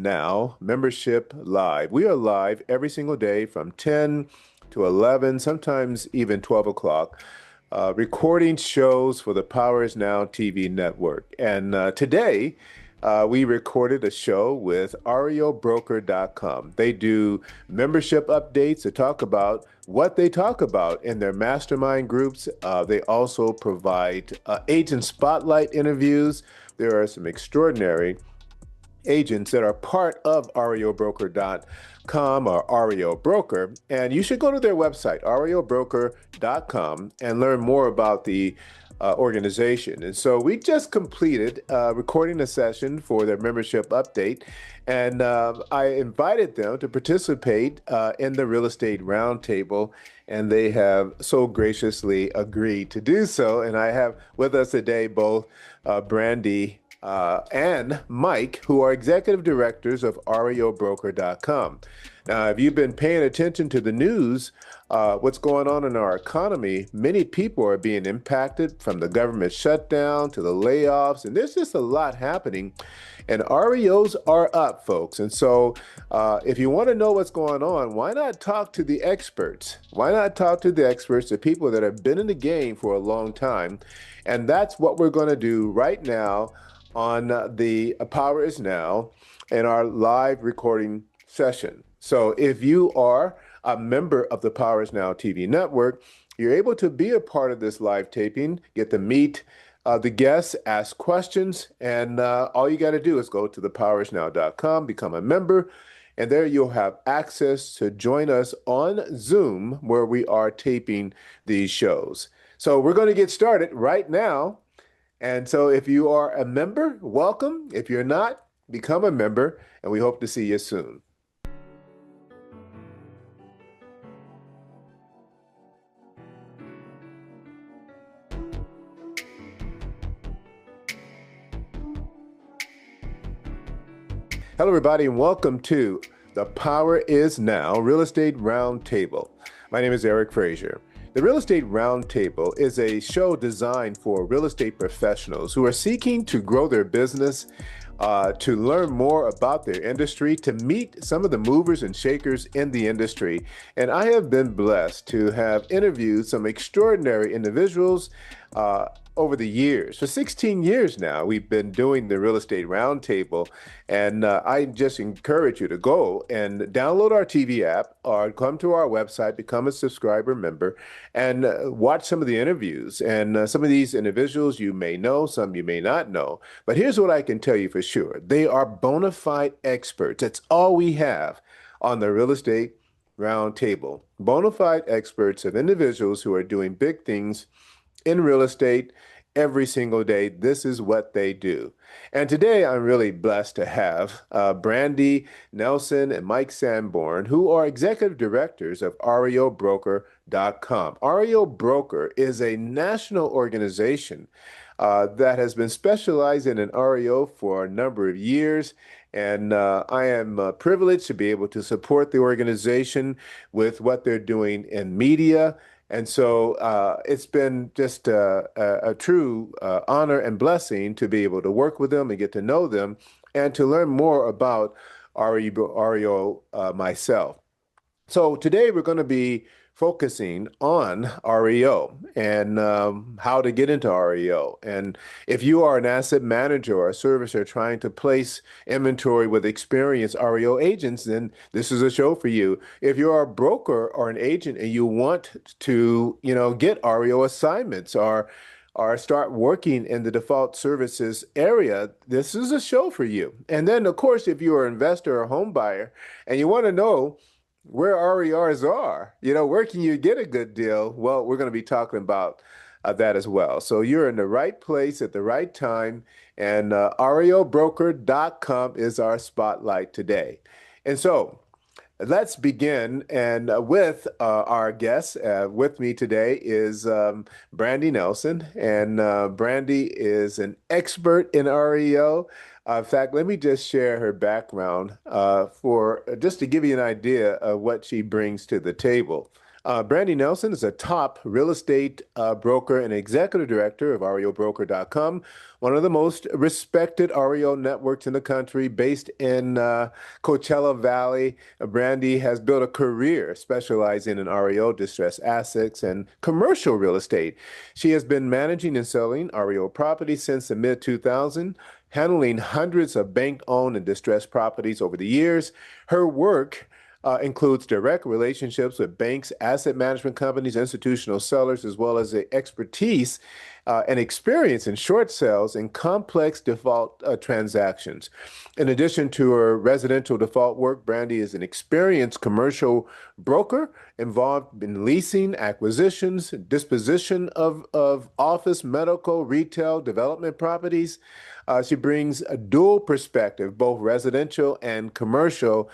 Now Membership Live. We are live every single day from 10 to 11, sometimes even 12 o'clock, recording shows for the Power is Now TV network. And today, we recorded a show with REOBroker.com. They do membership updates to talk about what they talk about in their mastermind groups. They also provide agent spotlight interviews. There are some extraordinary agents that are part of REOBroker.com or REO Broker. And you should go to their website, REOBroker.com, and learn more about the organization. And so we just completed recording a session for their membership update. And I invited them to participate in the real estate roundtable, and they have so graciously agreed to do so. And I have with us today both Brandy and Mike, who are executive directors of REOBroker.com. Now, if you've been paying attention to the news, what's going on in our economy, many people are being impacted from the government shutdown to the layoffs, and there's just a lot happening. And REOs are up, folks. And so if you want to know what's going on, why not talk to the experts? Why not talk to the experts, the people that have been in the game for a long time? And that's what we're going to do right now on the Power is Now in our live recording session. So if you are a member of the Power is Now TV network, you're able to be a part of this live taping, get to meet the guests, ask questions, and all you got to do is go to thepowerisnow.com, become a member, and there you'll have access to join us on Zoom where we are taping these shows. So we're going to get started right now. And so if you are a member, welcome. If you're not, become a member, and we hope to see you soon. Hello, everybody, and welcome to the Power is Now Real Estate Roundtable. My name is Eric Frazier. The Real Estate Roundtable is a show designed for real estate professionals who are seeking to grow their business, to learn more about their industry, to meet some of the movers and shakers in the industry. And I have been blessed to have interviewed some extraordinary individuals over the years. For 16 years now, we've been doing the Real Estate Roundtable, and I just encourage you to go and download our TV app or come to our website, become a subscriber member, and watch some of the interviews. And some of these individuals you may know, some you may not know. But here's what I can tell you for sure. They are bona fide experts. That's all we have on the Real Estate Roundtable. Bona fide experts of individuals who are doing big things in real estate every single day. This is what they do. And today I'm really blessed to have Brandy Nelson and Mike Sanborn, who are executive directors of REOBroker.com. REO Broker is a national organization that has been specializing in REO for a number of years. And I am privileged to be able to support the organization with what they're doing in media. And so it's been just a true honor and blessing to be able to work with them and get to know them and to learn more about REO myself. So today we're going to be focusing on REO and how to get into REO. And if you are an asset manager or a servicer trying to place inventory with experienced REO agents, then this is a show for you. If you're a broker or an agent and you want to, get REO assignments or start working in the default services area, this is a show for you. And then, of course, if you're an investor or home buyer and you want to know where RERs are, where can you get a good deal? Well, we're going to be talking about that as well. So you're in the right place at the right time, and REOBroker.com is our spotlight today. And so let's begin. And with our guest, with me today is Brandy Nelson. And Brandy is an expert in REO. In fact, let me just share her background for just to give you an idea of what she brings to the table. Brandy Nelson is a top real estate broker and executive director of REOBroker.com, one of the most respected REO networks in the country, based in Coachella Valley. Brandy has built a career specializing in REO, distressed assets, and commercial real estate. She has been managing and selling REO properties since the mid 2000s, handling hundreds of bank-owned and distressed properties over the years. Her work includes direct relationships with banks, asset management companies, institutional sellers, as well as the expertise and experience in short sales and complex default transactions. In addition to her residential default work, Brandy is an experienced commercial broker involved in leasing, acquisitions, disposition of office, medical, retail, development properties. She brings a dual perspective, both residential and commercial,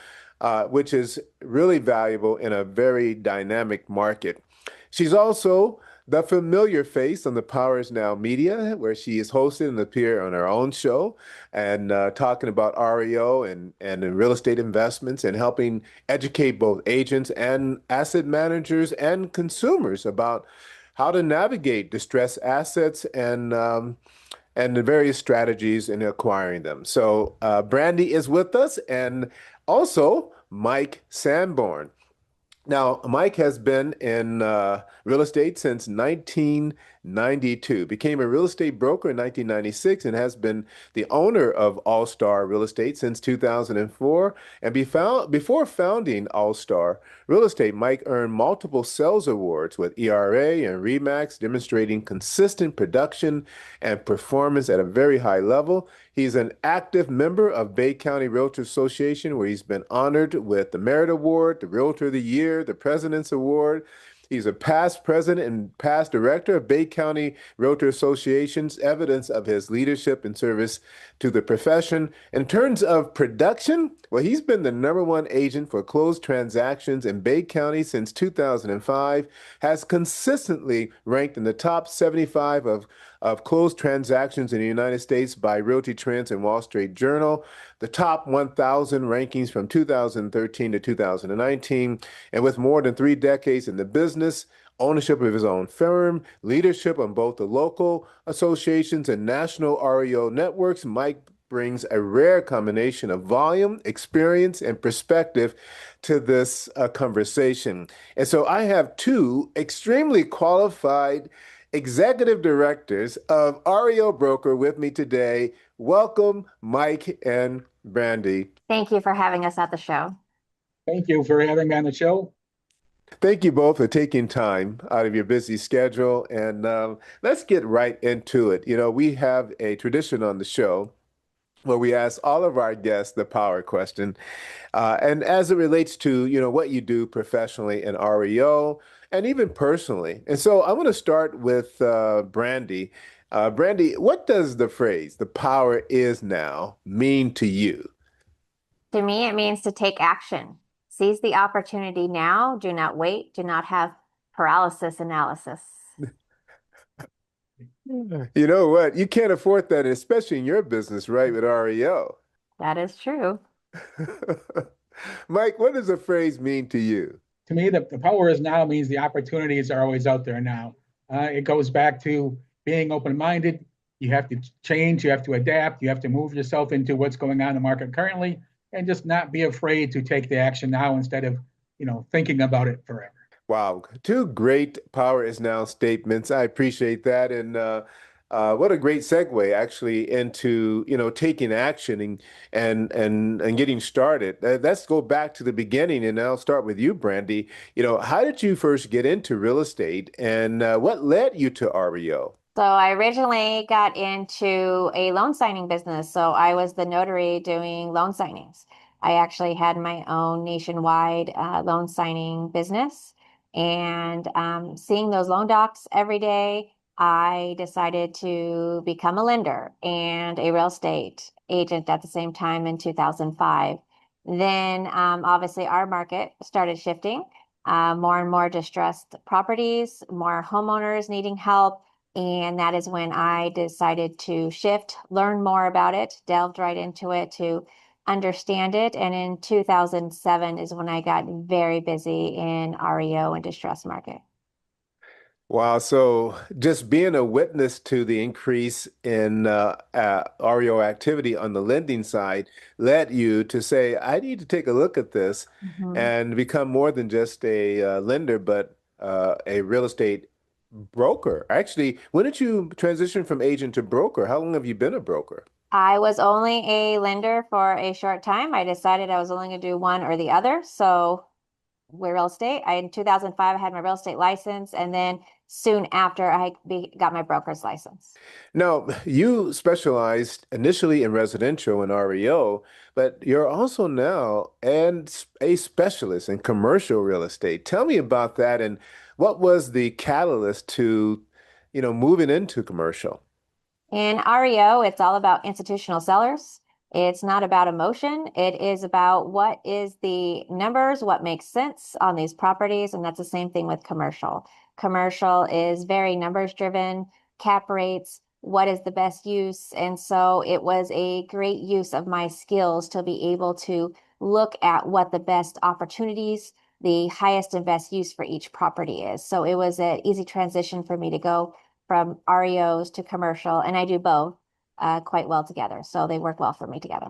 which is really valuable in a very dynamic market. She's also the familiar face on the Power is Now media, where she is hosted and appear on her own show and talking about REO and real estate investments and helping educate both agents and asset managers and consumers about how to navigate distressed assets and the various strategies in acquiring them. So Brandy is with us, and also Mike Sanborn. Now, Mike has been in real estate since 1992, became a real estate broker in 1996, and has been the owner of All Star Real Estate since 2004. And before founding All Star Real Estate, Mike earned multiple sales awards with ERA and REMAX, demonstrating consistent production and performance at a very high level. He's an active member of Bay County Realtor Association, where he's been honored with the Merit Award, the Realtor of the Year, the President's Award. He's a past president and past director of Bay County Realtor Association's, evidence of his leadership and service to the profession. In terms of production, well, he's been the #1 agent for closed transactions in Bay County since 2005, has consistently ranked in the top 75 of closed transactions in the United States by Realty Trends and Wall Street Journal, the top 1,000 rankings from 2013 to 2019, and with more than 3 decades in the business, ownership of his own firm, leadership on both the local associations and national REO networks, Mike brings a rare combination of volume, experience, and perspective to this conversation. And so I have two extremely qualified executive directors of REO Broker with me today. Welcome, Mike and Brandy. Thank you for having us at the show. Thank you for having me on the show. Thank you both for taking time out of your busy schedule. And let's get right into it. You know, we have a tradition on the show where we ask all of our guests the power question. And as it relates to, you know, what you do professionally in REO and even personally. And so I want to start with Brandy. Brandy, what does the phrase, the power is now, mean to you? To me, it means to take action. Seize the opportunity now. Do not wait. Do not have paralysis analysis. You know what? You can't afford that, especially in your business, right, with REO. That is true. Mike, what does the phrase mean to you? To me, the power is now means the opportunities are always out there now. It goes back to being open-minded. You have to change, you have to adapt, you have to move yourself into what's going on in the market currently, and just not be afraid to take the action now instead of, thinking about it forever. Wow, two great power is now statements. I appreciate that. And what a great segue actually into, taking action and getting started. Let's go back to the beginning, and I'll start with you, Brandy. How did you first get into real estate, and what led you to REO? So I originally got into a loan signing business. So I was the notary doing loan signings. I actually had my own nationwide loan signing business. And seeing those loan docs every day, I decided to become a lender and a real estate agent at the same time in 2005. Then obviously our market started shifting, more and more distressed properties, more homeowners needing help. And that is when I decided to shift, learn more about it, delved right into it to understand it. And in 2007 is when I got very busy in REO and distress market. Wow. So just being a witness to the increase in REO activity on the lending side led you to say, I need to take a look at this Mhm. and become more than just a lender, but a real estate broker. Actually, when did you transition from agent to broker? How long have you been a broker? I was only a lender for a short time. I decided I was only going to do one or the other. So with real estate, in 2005, I had my real estate license. And then soon after, got my broker's license. Now, you specialized initially in residential and REO, but you're also now a specialist in commercial real estate. Tell me about that and what was the catalyst to, moving into commercial? In REO, it's all about institutional sellers. It's not about emotion. It is about what is the numbers, what makes sense on these properties. And that's the same thing with commercial. Commercial is very numbers driven, cap rates, what is the best use. And so it was a great use of my skills to be able to look at what the best opportunities, the highest and best use for each property is. So it was an easy transition for me to go from REOs to commercial, and I do both quite well together. So they work well for me together.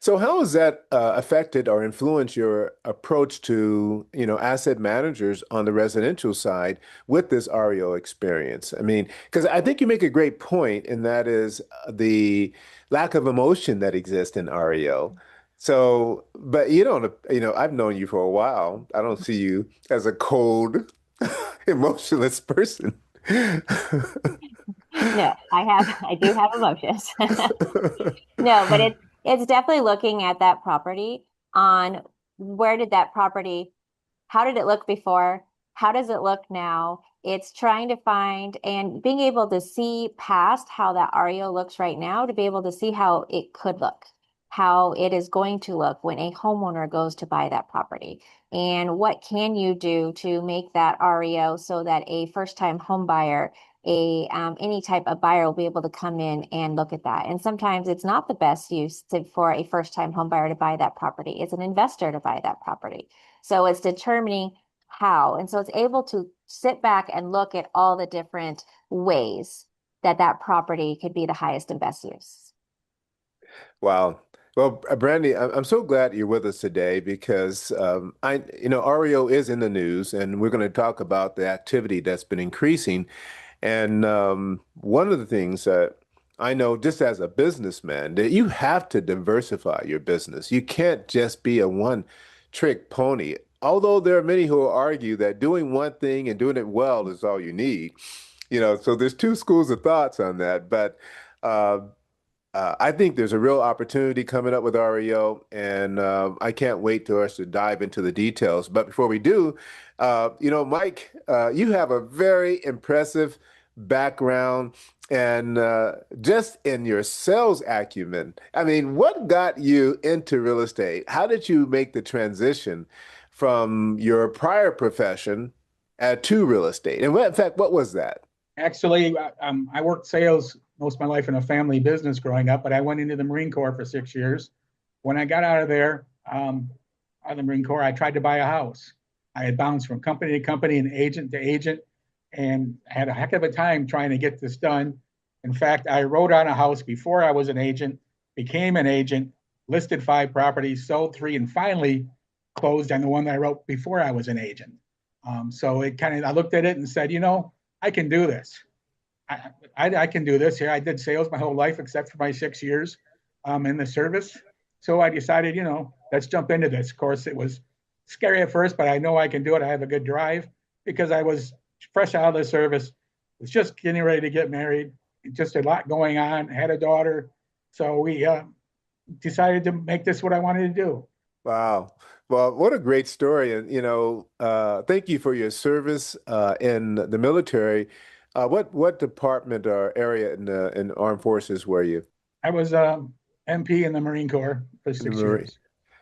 So how has that affected or influenced your approach to, asset managers on the residential side with this REO experience? I mean, because I think you make a great point, and that is the lack of emotion that exists in REO. So, but you don't, I've known you for a while. I don't see you as a cold, emotionless person. No, I do have emotions. No, but it's definitely looking at that property on where did that property, how did it look before? How does it look now? It's trying to find and being able to see past how that REO looks right now to be able to see how it could look, how it is going to look when a homeowner goes to buy that property. And what can you do to make that REO so that a first-time home buyer, any type of buyer will be able to come in and look at that. And sometimes it's not the best use for a first-time home buyer to buy that property. It's an investor to buy that property. So it's determining how. And so it's able to sit back and look at all the different ways that that property could be the highest and best use. Wow. Well, Brandy, I'm so glad you're with us today because REO is in the news, and we're going to talk about the activity that's been increasing. And one of the things that I know, just as a businessman, that you have to diversify your business. You can't just be a one-trick pony. Although there are many who will argue that doing one thing and doing it well is all you need. So there's two schools of thoughts on that. But uh, I think there's a real opportunity coming up with REO, and I can't wait for us to dive into the details. But before we do, Mike, you have a very impressive background and just in your sales acumen. I mean, what got you into real estate? How did you make the transition from your prior profession to real estate? And in fact, what was that? Actually, I worked sales most of my life in a family business growing up, but I went into the Marine Corps for 6 years. When I got out of there, out of the Marine Corps, I tried to buy a house. I had bounced from company to company and agent to agent, and I had a heck of a time trying to get this done. In fact, I wrote on a house before I was an agent, became an agent, listed 5 properties, sold 3, and finally closed on the one that I wrote before I was an agent. So I looked at it and said, I can do this. I can do this here. I did sales my whole life except for my 6 years in the service. So I decided, let's jump into this. Of course, it was scary at first, but I know I can do it. I have a good drive because I was fresh out of the service, was just getting ready to get married, just a lot going on, had a daughter. So we decided to make this what I wanted to do. Wow. Well, what a great story. And, thank you for your service in the military. What department or area in armed forces were you? I was MP in the Marine Corps for In the six Marine. years.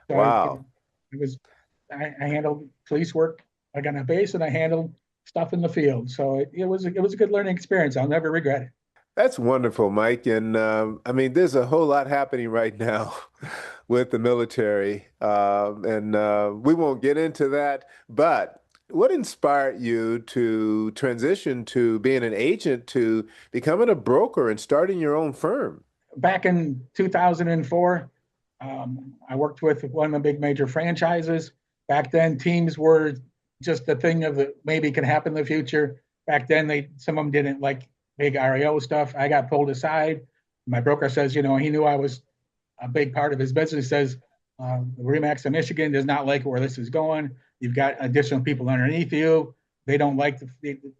So Wow. it was I handled police work like on a base, and I handled stuff in the field. So it was a good learning experience. I'll never regret it. That's wonderful, Mike. And I mean, there's a whole lot happening right now with the military, and we won't get into that. But what inspired you to transition to being an agent to becoming a broker and starting your own firm? Back in 2004, I worked with one of the big major franchises. Back then, teams were just a thing of the maybe can happen in the future. Back then, some of them didn't like big REO stuff. I got pulled aside. My broker says, he knew I was a big part of his business. He says, the Remax of Michigan does not like where this is going. You've got additional people underneath you. They don't like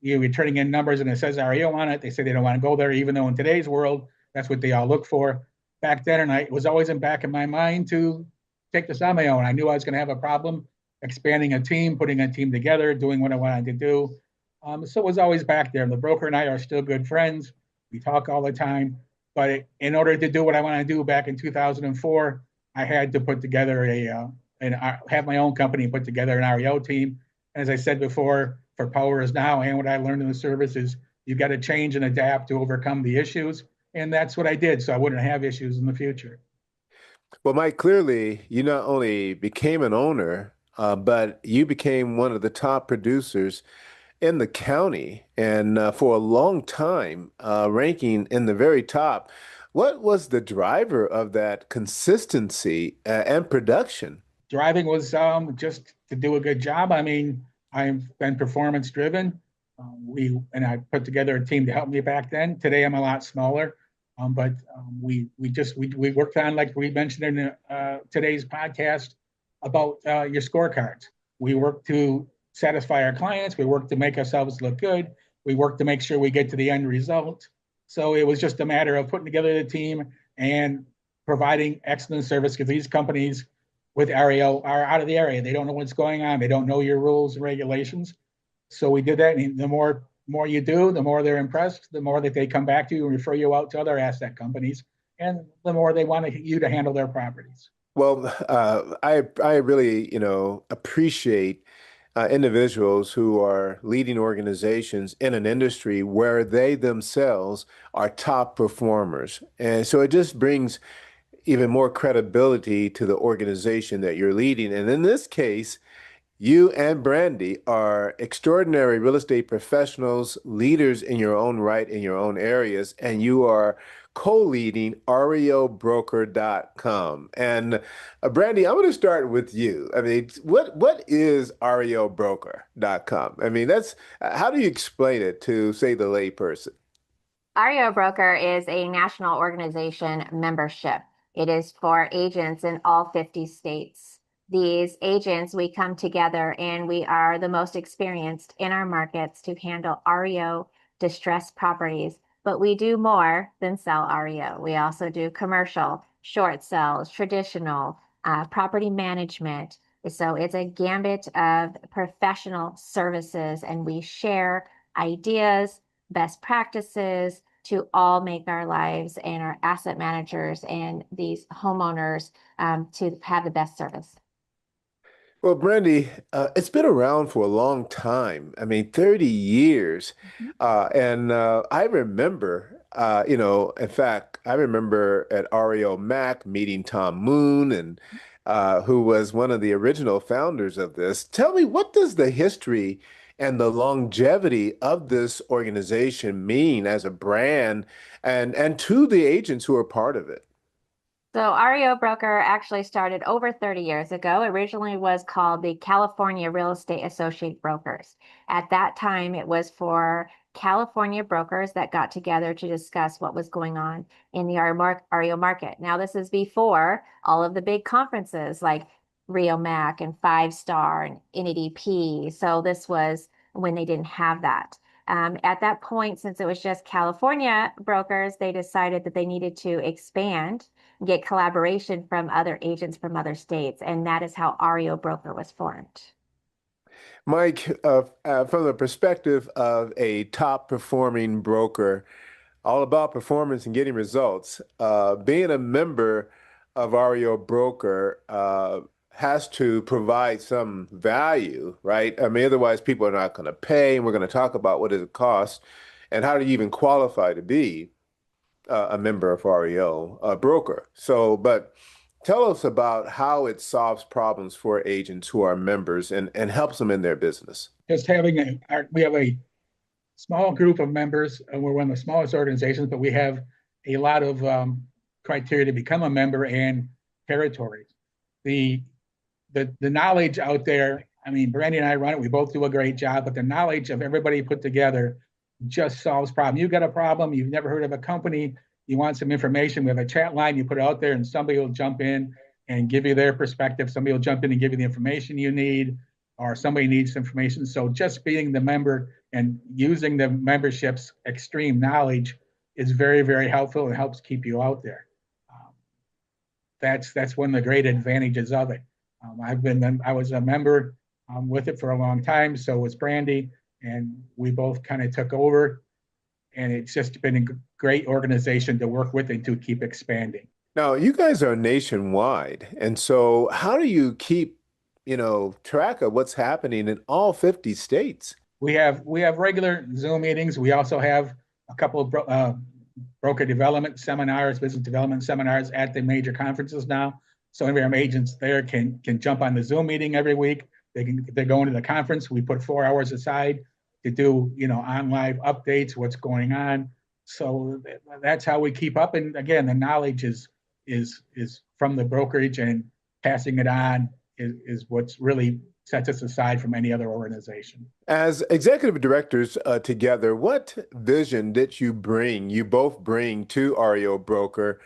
you're turning in numbers and it says REO on it. They say they don't want to go there, even though in today's world, that's what they all look for. Back then, and it was always in back of my mind to take this on my own. I knew I was going to have a problem expanding a team, putting a team together, doing what I wanted to do. So it was always back there. The broker and I are still good friends. We talk all the time. But in order to do what I want to do back in 2004, I had to put together and have my own company, put together an REO team. And as I said before, for Power is Now, and what I learned in the service is you've got to change and adapt to overcome the issues. And that's what I did, so I wouldn't have issues in the future. Well, Mike, clearly you not only became an owner, but you became one of the top producers in the county and for a long time, ranking in the very top. What was the driver of that consistency and production? Driving was just to do a good job. I mean, I've been performance driven. I put together a team to help me back then. Today I'm a lot smaller, but we worked on, like we mentioned in today's podcast, about your scorecards. We work to satisfy our clients. We work to make ourselves look good. We work to make sure we get to the end result. So it was just a matter of putting together the team and providing excellent service, because these companies with REO are out of the area. They don't know what's going on. They don't know your rules and regulations. So we did that. And the more you do, the more they're impressed, the more that they come back to you and refer you out to other asset companies, and the more they want you to handle their properties. Well, I really, appreciate individuals who are leading organizations in an industry where they themselves are top performers. And so it just brings even more credibility to the organization that you're leading. And in this case, you and Brandy are extraordinary real estate professionals, leaders in your own right in your own areas, and you are co-leading reobroker.com. And Brandy, I'm going to start with you. I mean, what is reobroker.com? I mean, that's how do you explain it to, say, the layperson? REO Broker is a national organization membership. It is for agents in all 50 states. These agents, we come together and we are the most experienced in our markets to handle REO distressed properties. But we do more than sell REO. We also do commercial, short sales, traditional, property management. So it's a gambit of professional services, and we share ideas, best practices to all make our lives and our asset managers and these homeowners to have the best service. Well, Brandy, it's been around for a long time. I mean, 30 years. Mhm. And I remember, in fact, I remember at REO Mac meeting Tom Moon and who was one of the original founders of this. Tell me, what does the history and the longevity of this organization mean as a brand and to the agents who are part of it? So REO Broker actually started over 30 years ago. Originally was called the California Real Estate Associate Brokers. At that time, it was for California brokers that got together to discuss what was going on in the REO market. Now, this is before all of the big conferences like Rio Mac and Five Star and NADP. So this was when they didn't have that. At that point, since it was just California brokers, they decided that they needed to expand, get collaboration from other agents from other states, and that is how REO Broker was formed. Mike, from the perspective of a top performing broker, all about performance and getting results, being a member of REO Broker has to provide some value, right? I mean, otherwise people are not going to pay, and we're going to talk about what does it cost and how do you even qualify to be a member of REO Broker. So, but Tell us about how it solves problems for agents who are members and helps them in their business. Just having we have a small group of members, and we're one of the smallest organizations, but we have a lot of criteria to become a member and territories. The the knowledge out there, I mean, Brandy and I run it, we both do a great job, but the knowledge of everybody put together just solves problems. You've got a problem, you've never heard of a company, you want some information, we have a chat line, you put it out there and somebody will jump in and give you their perspective. Somebody will jump in and give you the information you need, or somebody needs information. So just being the member and using the membership's extreme knowledge is very, very helpful and helps keep you out there. That's one of the great advantages of it. I was a member with it for a long time. So was Brandy, and we both kind of took over. And it's just been a great organization to work with and to keep expanding. Now, you guys are nationwide, and so how do you keep, track of what's happening in all 50 states? We have regular Zoom meetings. We also have a couple of broker development seminars, business development seminars at the major conferences now. So any of our agents there can jump on the Zoom meeting every week. If they're going to the conference, we put 4 hours aside to do on live updates, what's going on. So that's how we keep up. And again, the knowledge is from the brokerage, and passing it on is what's really sets us aside from any other organization. As executive directors together, what vision did you both bring to REO Broker,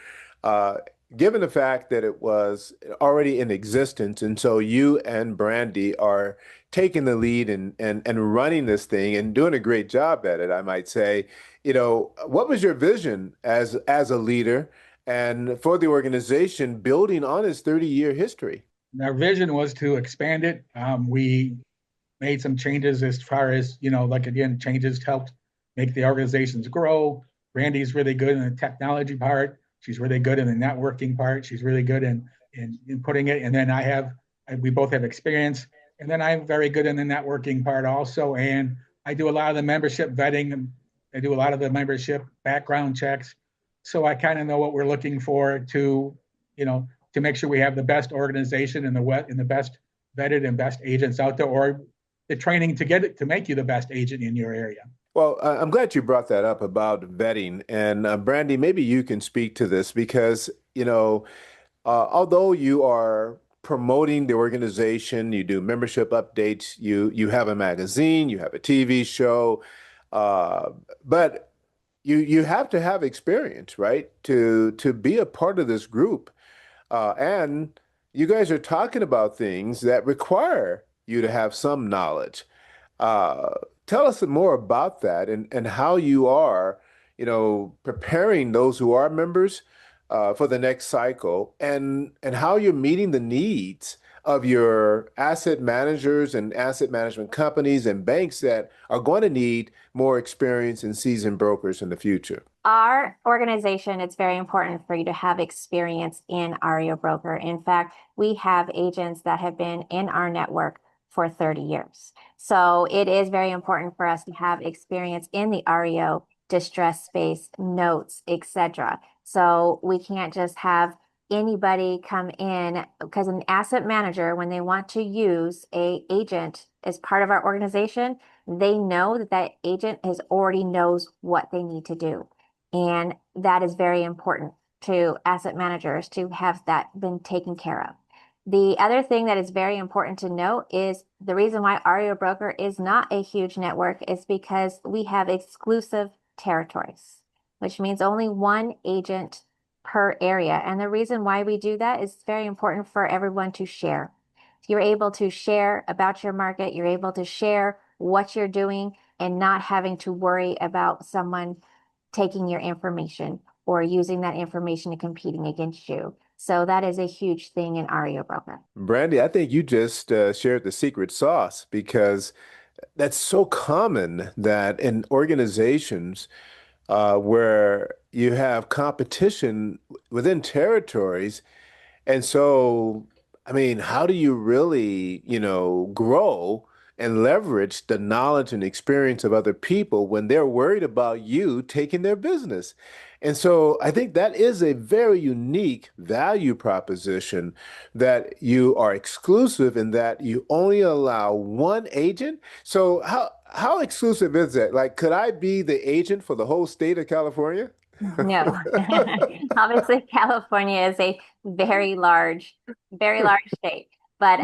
given the fact that it was already in existence, and so you and Brandy are taking the lead and running this thing and doing a great job at it, I might say. What was your vision as a leader and for the organization building on its 30-year history? Our vision was to expand it. We made some changes as far as, changes helped make the organizations grow. Brandy's really good in the technology part. She's really good in the networking part. She's really good in putting it. And then we both have experience. And then I'm very good in the networking part also. And I do a lot of the membership vetting, and I do a lot of the membership background checks. So I kind of know what we're looking for to make sure we have the best organization and the best vetted and best agents out there, or the training to make you the best agent in your area. Well, I'm glad you brought that up about vetting. And Brandy, maybe you can speak to this because, although you are promoting the organization, you do membership updates, you have a magazine, you have a TV show, but you have to have experience, right, to be a part of this group. And you guys are talking about things that require you to have some knowledge. Uh, Tell us more about that and how you are, preparing those who are members for the next cycle, and how you're meeting the needs of your asset managers and asset management companies and banks that are going to need more experienced and seasoned brokers in the future. Our organization, it's very important for you to have experience in REO Broker. In fact, we have agents that have been in our network for 30 years. So it is very important for us to have experience in the REO distress space, notes, etc. So we can't just have anybody come in, because an asset manager, when they want to use a agent as part of our organization, they know that agent already knows what they need to do. And that is very important to asset managers to have that been taken care of. The other thing that is very important to note is the reason why REO Broker is not a huge network is because we have exclusive territories, which means only one agent per area. And the reason why we do that is very important for everyone to share. You're able to share about your market, you're able to share what you're doing, and not having to worry about someone taking your information or using that information and competing against you. So that is a huge thing in REO Broker. Brandy, I think you just shared the secret sauce because that's so common that in organizations where you have competition within territories. And so, I mean, how do you really, grow and leverage the knowledge and experience of other people when they're worried about you taking their business? And so I think that is a very unique value proposition that you are exclusive in that you only allow one agent. So how exclusive is that? Like, could I be the agent for the whole state of California? No. Obviously, California is a very large state, but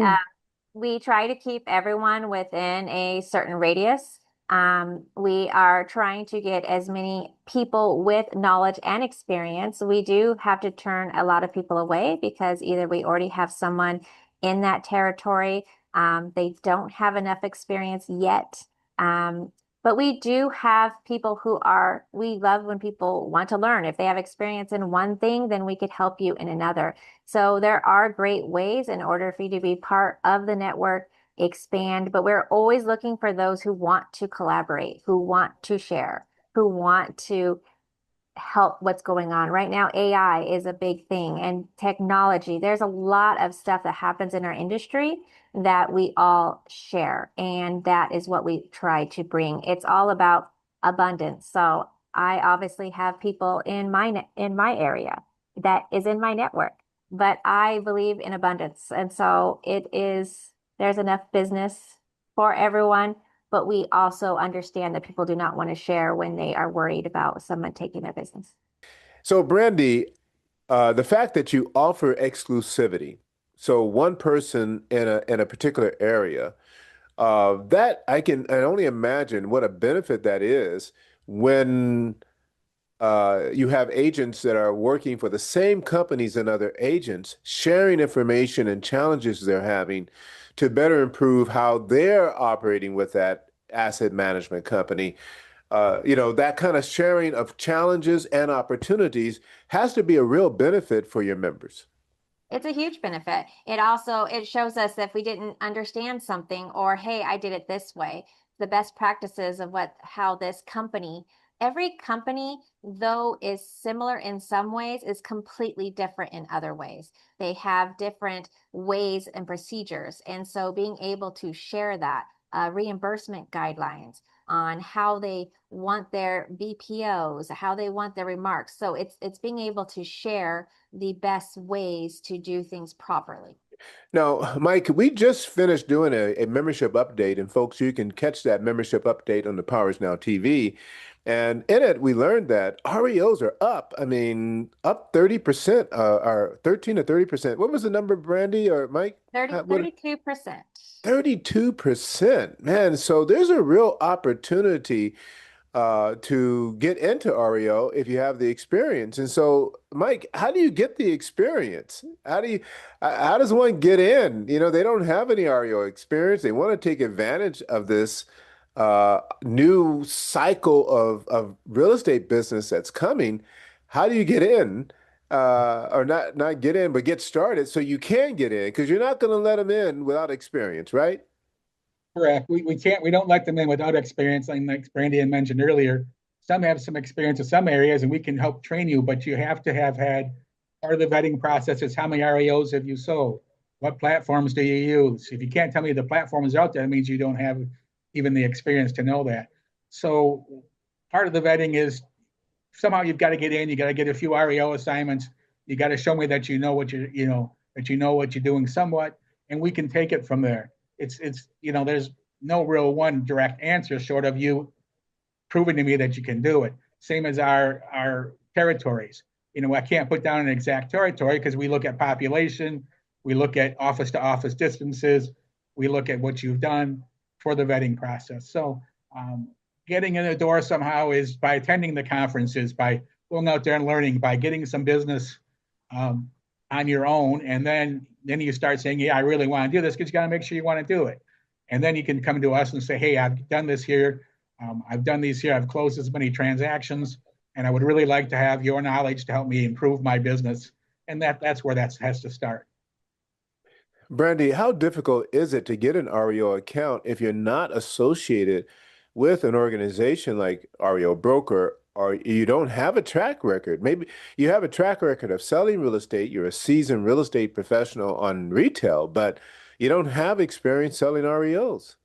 we try to keep everyone within a certain radius. We are trying to get as many people with knowledge and experience. We do have to turn a lot of people away because either we already have someone in that territory, they don't have enough experience yet. Um, but we do have people we love when people want to learn. If they have experience in one thing, then we could help you in another. So there are great ways in order for you to be part of the network, expand, but we're always looking for those who want to collaborate, who want to share, who want to help what's going on. Right now, AI is a big thing and technology. There's a lot of stuff that happens in our industry that we all share. And that is what we try to bring. It's all about abundance. So I obviously have people in in my area that is in my network, but I believe in abundance. And so there's enough business for everyone, but we also understand that people do not want to share when they are worried about someone taking their business. So, Brandy, the fact that you offer exclusivity, so one person in a particular area, that I only imagine what a benefit that is when you have agents that are working for the same companies and other agents, sharing information and challenges they're having to better improve how they're operating with that asset management company. That kind of sharing of challenges and opportunities has to be a real benefit for your members. It's a huge benefit. It shows us if we didn't understand something or hey, I did it this way, the best practices of how this company, every company though is similar in some ways is completely different in other ways. They have different ways and procedures. And so being able to share that reimbursement guidelines on how they want their BPOs, how they want their remarks. So it's being able to share the best ways to do things properly. Now, Mike, we just finished doing a membership update, and folks, you can catch that membership update on the Powers Now TV. And in it, we learned that REOs are up. I mean, up 30%, or 13 to 30%. What was the number, Brandy or Mike? 32%. 32%, man. So there's a real opportunity to get into REO if you have the experience. And so, Mike, how do you get the experience? How does one get in? They don't have any REO experience. They want to take advantage of this new cycle of real estate business that's coming. How do you get in? Or not get in, but get started so you can get in because you're not going to let them in without experience, right? Correct. We don't let them in without experience. Like Brandy had mentioned earlier, some have some experience in some areas and we can help train you, but you have to have had part of the vetting process is how many REOs have you sold? What platforms do you use? If you can't tell me the platform is out there, that means you don't have even the experience to know that. So part of the vetting is somehow you've got to get in, you got to get a few REO assignments. You got to show me that you know what you're doing somewhat, and we can take it from there. There's no real one direct answer short of you proving to me that you can do it. Same as our territories. I can't put down an exact territory because we look at population, we look at office to office distances, we look at what you've done for the vetting process. So getting in the door somehow is by attending the conferences, by going out there and learning, by getting some business on your own, and then you start saying, yeah, I really want to do this, because you got to make sure you want to do it. And then you can come to us and say, hey, I've done this here, I've done these here, I've closed this many transactions, and I would really like to have your knowledge to help me improve my business. And that's where that has to start. Brandy, how difficult is it to get an REO account if you're not associated with an organization like REO Broker, or you don't have a track record? Maybe you have a track record of selling real estate, you're a seasoned real estate professional on retail, but you don't have experience selling REOs.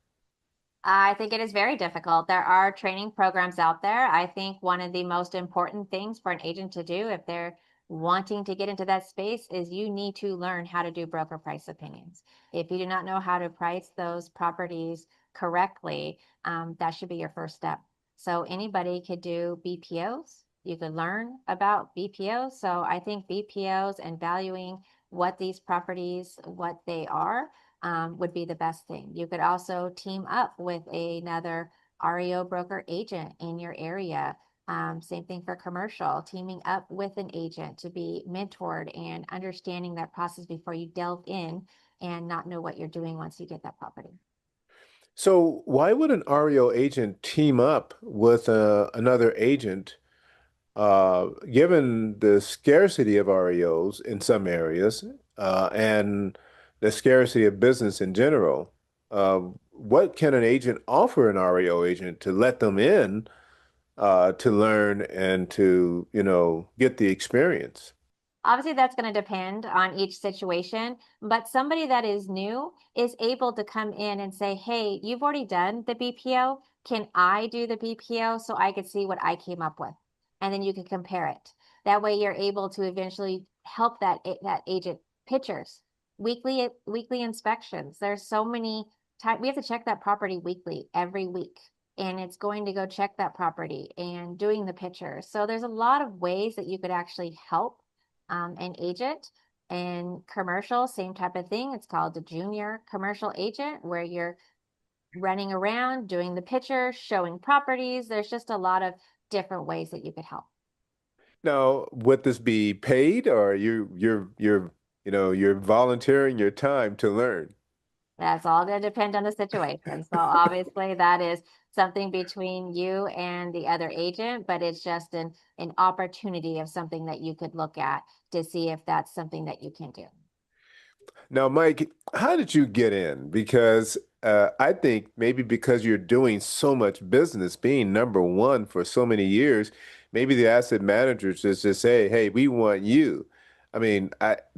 I think it is very difficult. There are training programs out there. I think one of the most important things for an agent to do if they're wanting to get into that space is you need to learn how to do broker price opinions. If you do not know how to price those properties correctly, that should be your first step. So anybody could do BPOs. You could learn about BPOs. So I think BPOs and valuing what these properties, what they are, would be the best thing. You could also team up with another REO broker agent in your area. Same thing for commercial, teaming up with an agent to be mentored and understanding that process before you delve in and not know what you're doing once you get that property. So why would an REO agent team up with another agent, given the scarcity of REOs in some areas, and the scarcity of business in general? What can an agent offer an REO agent to let them in, to learn and to, get the experience? Obviously, that's going to depend on each situation, but somebody that is new is able to come in and say, hey, you've already done the BPO. Can I do the BPO so I could see what I came up with? And then you can compare it. That way you're able to eventually help that agent pictures, weekly inspections. There's so many times we have to check that property weekly, every week. And it's going to go check that property and doing the pictures. So there's a lot of ways that you could actually help an agent. And commercial, same type of thing. It's called a junior commercial agent, where you're running around doing the picture, showing properties. There's just a lot of different ways that you could help. Now, would this be paid, or you're volunteering your time to learn? That's all going to depend on the situation. So obviously that is something between you and the other agent, but it's just an opportunity of something that you could look at to see if that's something that you can do. Now, Mike, how did you get in? Because I think maybe because you're doing so much business, being number one for so many years, maybe the asset managers just say, "Hey, we want you." I mean,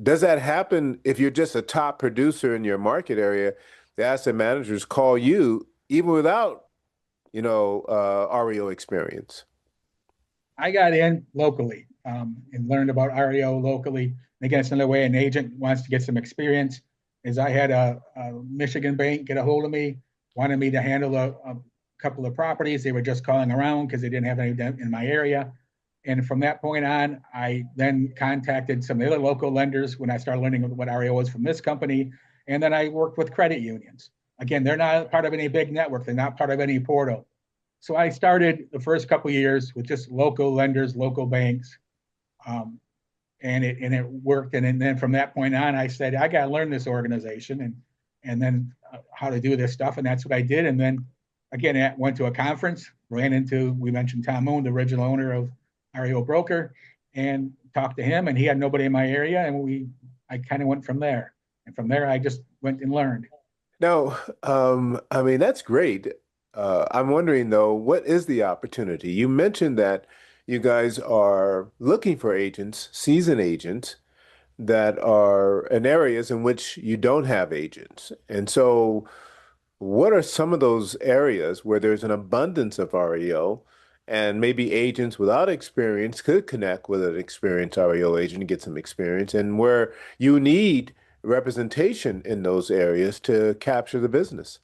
does that happen if you're just a top producer in your market area? The asset managers call you even without, REO experience. I got in locally and learned about REO locally. And again, it's another way an agent wants to get some experience. Is I had a Michigan bank get a hold of me, wanted me to handle a couple of properties. They were just calling around because they didn't have any in my area. And from that point on, I then contacted some of the other local lenders when I started learning what REO was from this company. And then I worked with credit unions. Again, they're not part of any big network. They're not part of any portal. So I started the first couple of years with just local lenders, local banks, um, and it worked. And then from that point on, I said I got to learn this organization and then how to do this stuff, and that's what I did. And then again, I went to a conference, ran into we mentioned Tom Moon, the original owner of REO Broker, and talked to him, and he had nobody in my area, and I kind of went from there. And from there, I just went and learned. Now, I mean, that's great. I'm wondering though, what is the opportunity? You mentioned that you guys are looking for agents, seasoned agents that are in areas in which you don't have agents. And so, what are some of those areas where there's an abundance of REO and maybe agents without experience could connect with an experienced REO agent and get some experience, and where you need representation in those areas to capture the business?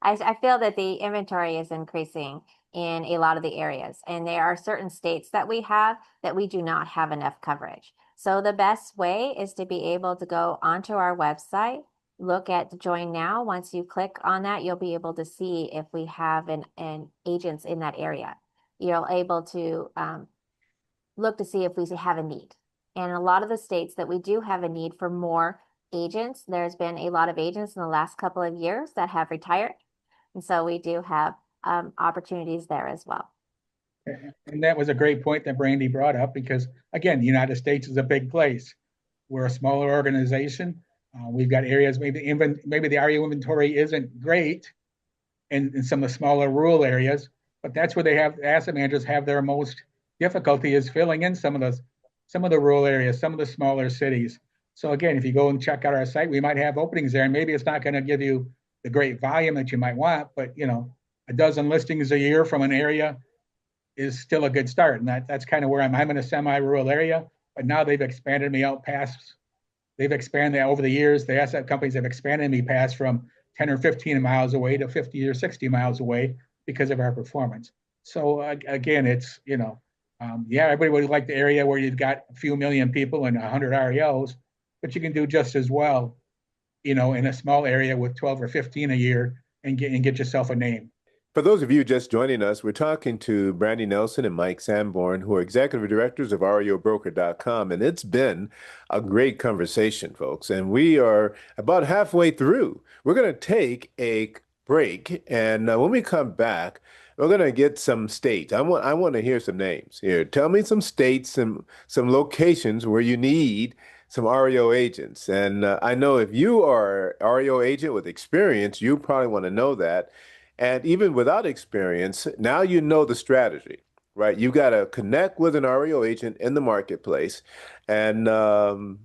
I feel that the inventory is increasing in a lot of the areas, and there are certain states that we have that we do not have enough coverage. So the best way is to be able to go onto our website, look at Join Now. Once you click on that, you'll be able to see if we have an agents in that area. You're able to look to see if we have a need. And a lot of the states that we do have a need for more agents, there's been a lot of agents in the last couple of years that have retired. And so we do have opportunities there as well. And that was a great point that Brandy brought up because, again, the United States is a big place. We're a smaller organization. We've got areas, maybe the REO inventory isn't great in some of the smaller rural areas, but that's where they have asset managers have their most difficulty is filling in some of the rural areas, some of the smaller cities. So again, if you go and check out our site, we might have openings there, and maybe it's not going to give you the great volume that you might want, but a dozen listings a year from an area is still a good start. And that's kind of where I'm in a semi-rural area, but now they've expanded me out past, they've expanded over the years. The asset companies have expanded me past from 10 or 15 miles away to 50 or 60 miles away because of our performance. So again, it's, yeah, everybody would like the area where you've got a few million people and 100 REOs, but you can do just as well, in a small area with 12 or 15 a year and get yourself a name. For those of you just joining us, we're talking to Brandy Nelson and Mike Sanborn, who are executive directors of REOBroker.com, and it's been a great conversation, folks. And we are about halfway through. We're going to take a break, and when we come back, we're going to get some states. I want to hear some names here. Tell me some states, some locations where you need some REO agents. And I know if you are an REO agent with experience, you probably want to know that. And even without experience, now you know the strategy, right? You got to connect with an REO agent in the marketplace and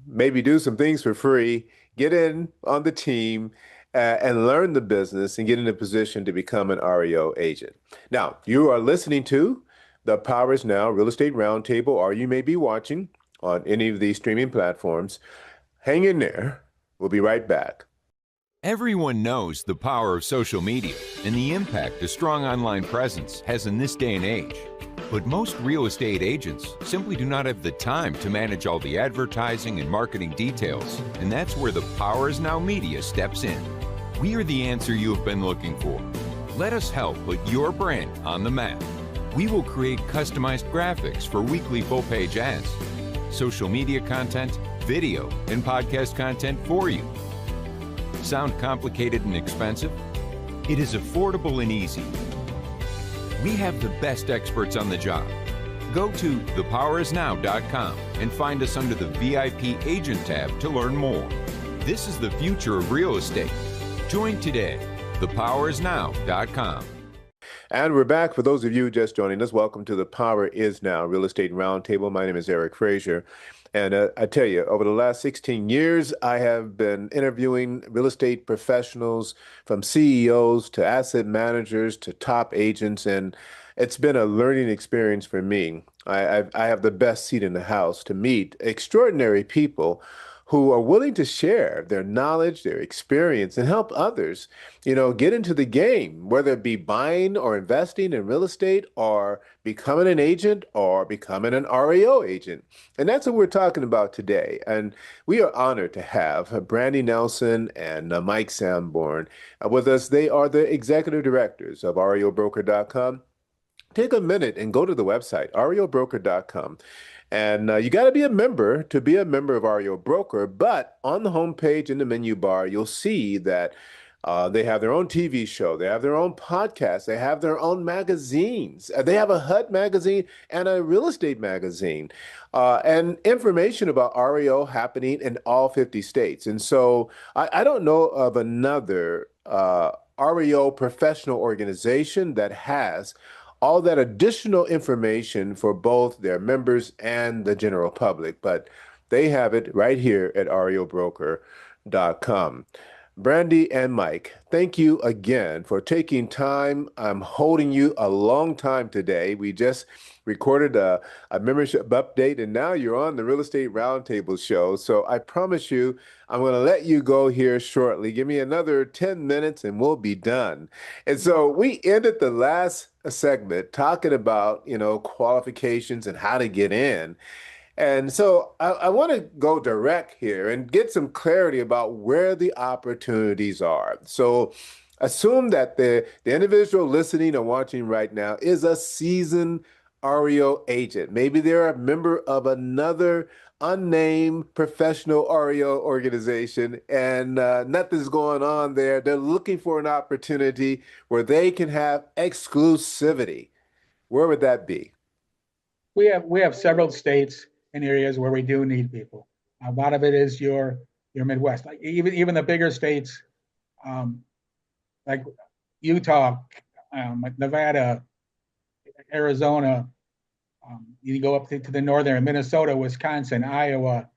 maybe do some things for free, get in on the team and learn the business and get in a position to become an REO agent. Now, you are listening to the Power is Now Real Estate Roundtable, or you may be watching on any of these streaming platforms. Hang in there. We'll be right back. Everyone knows the power of social media and the impact a strong online presence has in this day and age. But most real estate agents simply do not have the time to manage all the advertising and marketing details, and that's where the Power is Now Media steps in. We are the answer you have been looking for. Let us help put your brand on the map. We will create customized graphics for weekly full-page ads, social media content, video, and podcast content for you. Sound complicated and expensive? It is affordable and easy. We have the best experts on the job. Go to thepowerisnow.com and find us under the VIP Agent tab to learn more. This is the future of real estate. Join today. Thepowerisnow.com. And we're back. For those of you just joining us, welcome to the Power is Now Real Estate Roundtable. My name is Eric Frazier. And I tell you, over the last 16 years, I have been interviewing real estate professionals, from CEOs to asset managers to top agents, and it's been a learning experience for me. I have the best seat in the house to meet extraordinary people who are willing to share their knowledge, their experience, and help others, get into the game, whether it be buying or investing in real estate or becoming an agent or becoming an REO agent. And that's what we're talking about today. And we are honored to have Brandy Nelson and Mike Sanborn with us. They are the executive directors of REOBroker.com. Take a minute and go to the website, REOBroker.com. And you got to be a member to be a member of REO Broker. But on the homepage in the menu bar, you'll see that they have their own TV show. They have their own podcast. They have their own magazines. They have a HUD magazine and a real estate magazine, and information about REO happening in all 50 states. And so I don't know of another REO professional organization that has all that additional information for both their members and the general public, but they have it right here at REOBroker.com. Brandy and Mike, thank you again for taking time. I'm holding you a long time today. We just recorded a membership update, and now you're on the Real Estate Roundtable show. So I promise you, I'm going to let you go here shortly. Give me another 10 minutes and we'll be done. And so we ended the last segment talking about, qualifications and how to get in. And so I want to go direct here and get some clarity about where the opportunities are. So assume that the individual listening or watching right now is a seasoned REO agent. Maybe they're a member of another unnamed professional REO organization and nothing's going on there. They're looking for an opportunity where they can have exclusivity. Where would that be? We have several states and areas where we do need people. A lot of it is your Midwest, like even the bigger states, like Utah, Nevada, Arizona. You go up to the northern, Minnesota, Wisconsin, Iowa.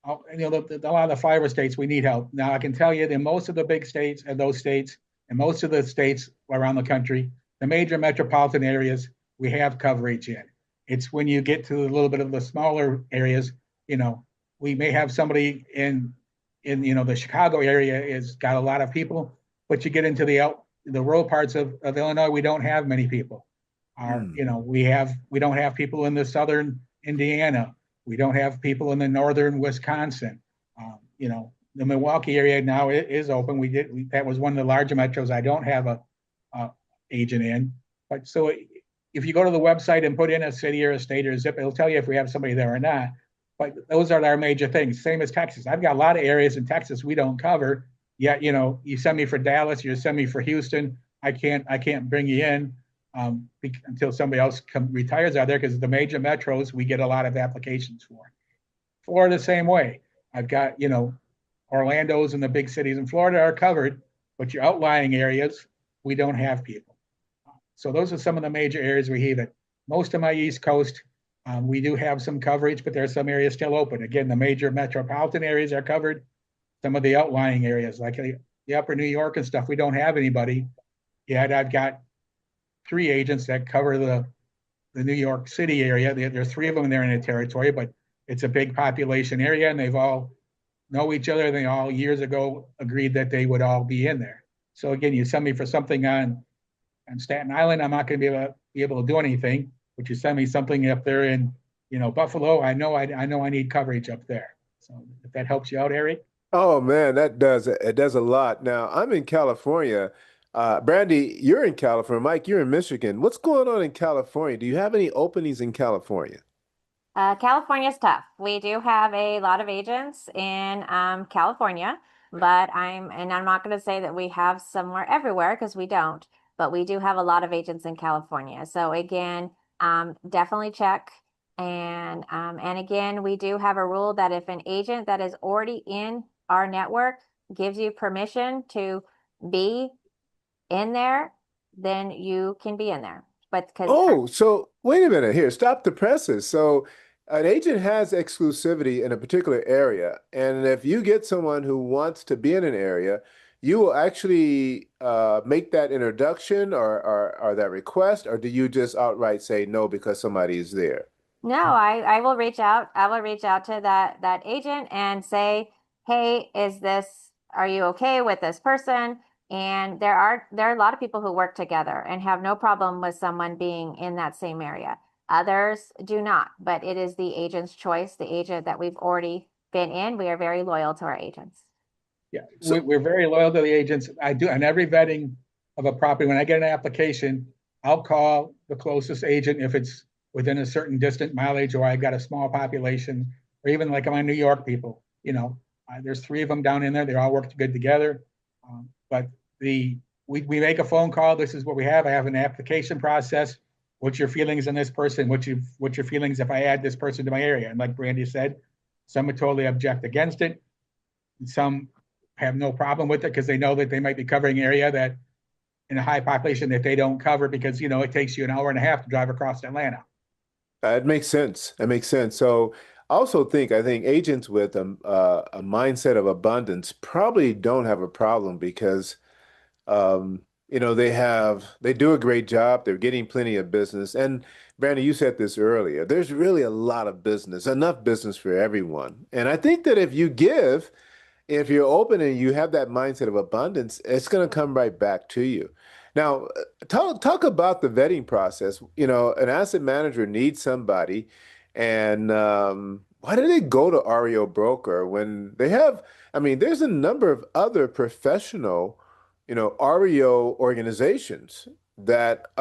A lot of the fiber states, we need help. Now, I can tell you that most of the big states and those states In most of the states around the country, the major metropolitan areas, we have coverage in. It's when you get to a little bit of the smaller areas, we may have somebody in the Chicago area is got a lot of people, but you get into the rural parts of Illinois, we don't have many people. We don't have people in the southern Indiana. We don't have people in the northern Wisconsin. The Milwaukee area now is open. That was one of the larger metros. I don't have a agent in, but so if you go to the website and put in a city or a state or a zip, it'll tell you if we have somebody there or not. But those are our major things. Same as Texas. I've got a lot of areas in Texas we don't cover. Yet, you send me for Dallas, you send me for Houston. I can't bring you in until somebody else retires out there, because the major metros we get a lot of applications for. Florida, same way. I've got, Orlando's and the big cities in Florida are covered, but your outlying areas, we don't have people. So those are some of the major areas we have it. Most of my East Coast, we do have some coverage, but there are some areas still open. Again, the major metropolitan areas are covered. Some of the outlying areas, like the upper New York and stuff, we don't have anybody yet. I've got 3 agents that cover the New York City area. There's 3 of them there in the territory, but it's a big population area, and they've all know each other. They all years ago agreed that they would all be in there. So again, you send me for something on Staten Island, I'm not going to be able to do anything. But you send me something up there in Buffalo, I know I need coverage up there. So if that helps you out, Eric. Oh man, it does a lot. Now I'm in California. Brandy, you're in California. Mike, you're in Michigan. What's going on in California? Do you have any openings in California? California's tough. We do have a lot of agents in California, but I'm not going to say that we have somewhere everywhere, because we don't, but we do have a lot of agents in California. So again, definitely check. And again, we do have a rule that if an agent that is already in our network gives you permission to be in there, then you can be in there. But Oh, so wait a minute here. Stop the presses. So an agent has exclusivity in a particular area, and if you get someone who wants to be in an area, you will actually make that introduction or that request, or do you just outright say no because somebody is there? no, I will reach out. I will reach out to that agent and say, hey, are you okay with this person? And there are a lot of people who work together and have no problem with someone being in that same area. Others do not, but it is the agent's choice, the agent that we've already been in. We are very loyal to our agents. Yeah, we're very loyal to the agents. I do on every vetting of a property. When I get an application, I'll call the closest agent if it's within a certain distant mileage, or I've got a small population, or even like my New York people. There's 3 of them down in there. They all work good together. But we make a phone call. This is what we have. I have an application process. What's your feelings on this person? What's your feelings if I add this person to my area? And like Brandy said, some would totally object against it. And some have no problem with it because they know that they might be covering an area that in a high population that they don't cover, because it takes you an hour and a half to drive across Atlanta. It makes sense. It makes sense. So I think agents with a mindset of abundance probably don't have a problem because they do a great job. They're getting plenty of business. And Brandy, you said this earlier. There's really a lot of business, enough business for everyone. And I think that if you're open and you have that mindset of abundance, it's going to come right back to you. Now, talk about the vetting process. An asset manager needs somebody, and why do they go to REO broker when they have? I mean, there's a number of other professional, REO organizations that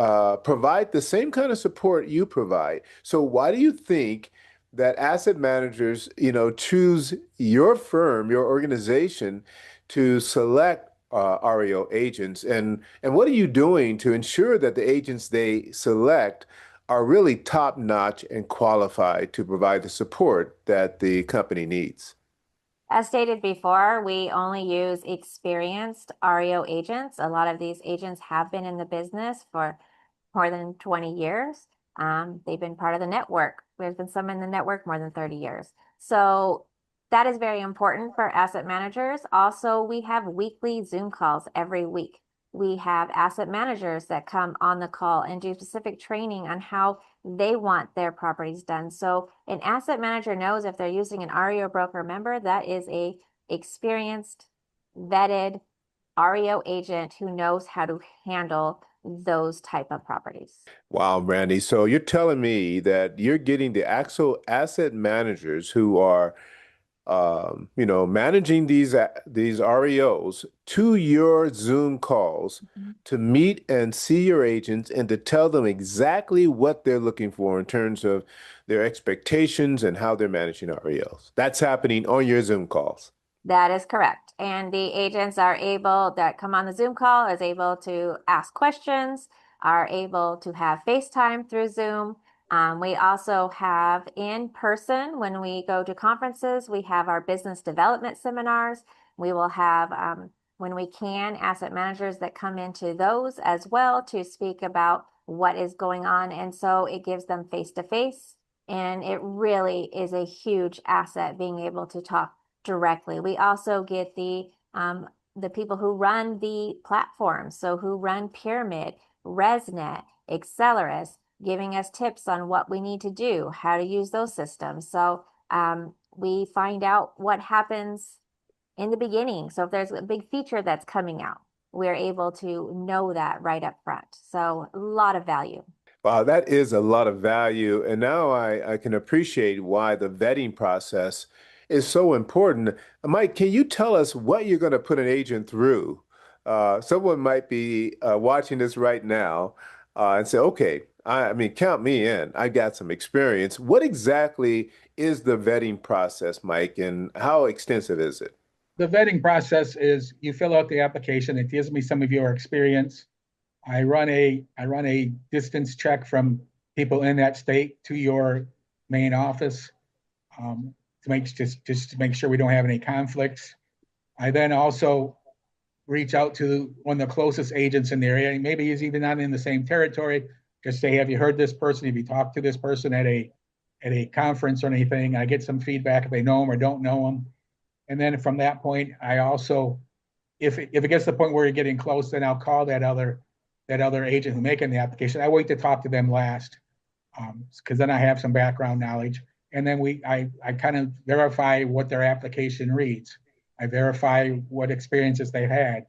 provide the same kind of support you provide. So why do you think that asset managers, choose your firm, your organization to select REO agents? And what are you doing to ensure that the agents they select are really top notch and qualified to provide the support that the company needs? As stated before, we only use experienced REO agents. A lot of these agents have been in the business for more than 20 years. They've been part of the network. There's been some in the network more than 30 years. So that is very important for asset managers. Also, we have weekly Zoom calls every week We have asset managers that come on the call and do specific training on how they want their properties done. So an asset manager knows if they're using an REO broker member, that is a experienced, vetted REO agent who knows how to handle those type of properties. Wow, Brandy. So you're telling me that you're getting the actual asset managers who are managing these REOs to your Zoom calls to meet and see your agents and to tell them exactly what they're looking for in terms of their expectations and how they're managing REOs. That's happening on your Zoom calls. That is correct. And the agents are able that come on the Zoom call is able to ask questions, are able to have FaceTime through Zoom. We also have in person when we go to conferences, we have our business development seminars. We will have, when we can, asset managers that come into those as well to speak about what is going on. And so it gives them face to face. And it really is a huge asset being able to talk directly. We also get the people who run the platforms, so who run Pyramid, ResNet, Accelerus, giving us tips on what we need to do, how to use those systems. So we find out what happens in the beginning. So if there's a big feature that's coming out, we're able to know that right up front. So a lot of value. Wow, that is a lot of value. And now I can appreciate why the vetting process is so important. Mike, can you tell us what you're going to put an agent through? Someone might be watching this right now and say, okay, I mean, count me in. I got some experience. What exactly is the vetting process, Mike, and how extensive is it? The vetting process is you fill out the application. It gives me some of your experience. I run a distance check from people in that state to your main office, to just to make sure we don't have any conflicts. I then also reach out to one of the closest agents in the area. Maybe he's even not in the same territory. Just say, have you heard this person? Have you talked to this person at a conference or anything? I get some feedback if they know him or don't know him. And then from that point, I also, if it gets to the point where you're getting close, then I'll call that other agent who's making the application. I wait to talk to them last, because then I have some background knowledge. And then I kind of verify what their application reads. I verify what experiences they've had.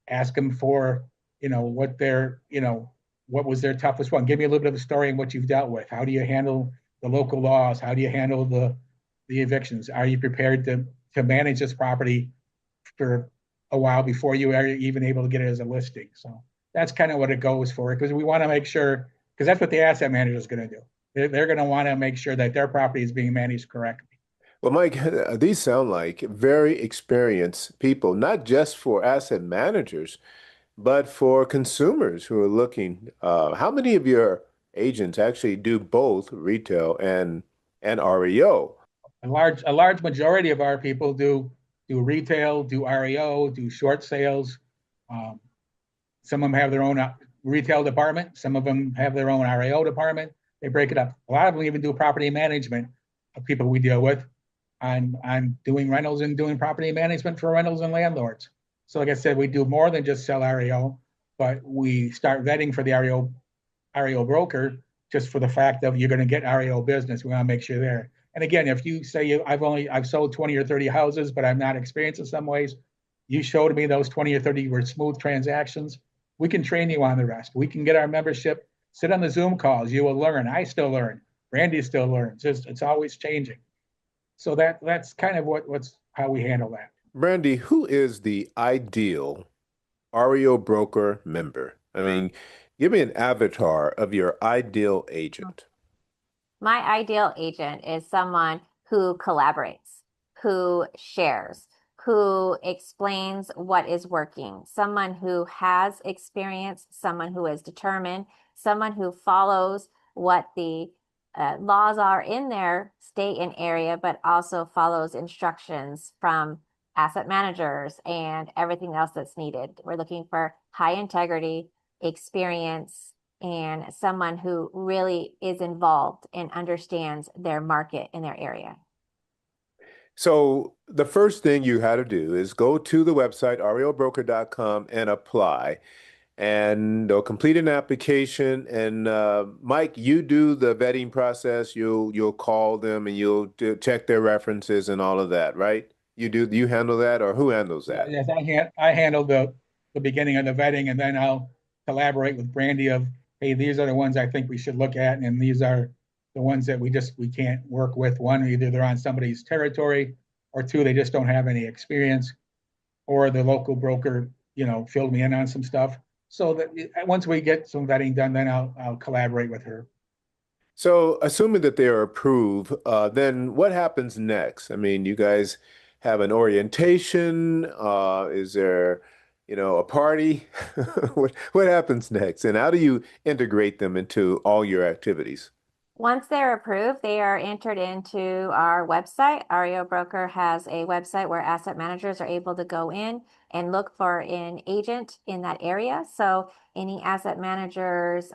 Ask them for, what was their toughest one. Give me a little bit of a story on what you've dealt with. How do you handle the local laws? How do you handle the evictions? Are you prepared to manage this property for a while before you are even able to get it as a listing? So that's kind of what it goes for, because we want to make sure, because that's what the asset manager is going to do. They're going to want to make sure that their property is being managed correctly. Well, Mike, these sound like very experienced people, not just for asset managers, but for consumers who are looking. How many of your agents actually do both retail and REO? A large majority of our people do retail, do REO, do short sales. Um, some of them have their own retail department. Some of them have their own REO department. They break it up. A lot of them even do property management of people we deal with on doing rentals and doing property management for rentals and landlords. So like I said, we do more than just sell REO, but we start vetting for the REO broker just for the fact of you're going to get REO business. We want to make sure there. And again, if you say I've sold 20 or 30 houses, but I'm not experienced in some ways, you showed me those 20 or 30 were smooth transactions. We can train you on the rest. We can get our membership, sit on the Zoom calls. You will learn. I still learn. Brandy still learns. It's always changing. So that's kind of what's how we handle that. Brandy, who is the ideal REO broker member? I mean, give me an avatar of your ideal agent. My ideal agent is someone who collaborates, who shares, who explains what is working, someone who has experience, someone who is determined, someone who follows what the laws are in their state and area, but also follows instructions from asset managers and everything else that's needed. We're looking for high integrity, experience, and someone who really is involved and understands their market in their area. So the first thing you had to do is go to the website, reobroker.com, and apply. And they'll complete an application. And Mike, you do the vetting process. You'll call them and check their references and all of that, right? Do you handle that, or who handles that? Yes, I handle the beginning of the vetting, and then I'll collaborate with Brandy of, hey, these are the ones I think we should look at, and these are the ones that we can't work with. One, either they're on somebody's territory, or two, they just don't have any experience, or the local broker, filled me in on some stuff. So that once we get some vetting done, then I'll collaborate with her. So, assuming that they are approved, then what happens next? I mean, you guys have an orientation. Is there, a party? What happens next? And how do you integrate them into all your activities? Once they're approved, they are entered into our website. REO Broker has a website where asset managers are able to go in and look for an agent in that area. So any asset managers,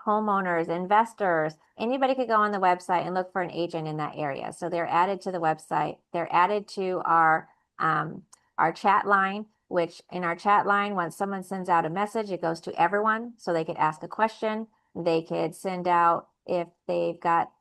homeowners, investors, anybody could go on the website and look for an agent in that area. So they're added to the website. They're added to our chat line, which in our chat line, once someone sends out a message, it goes to everyone. So they could ask a question. They could send out if they've got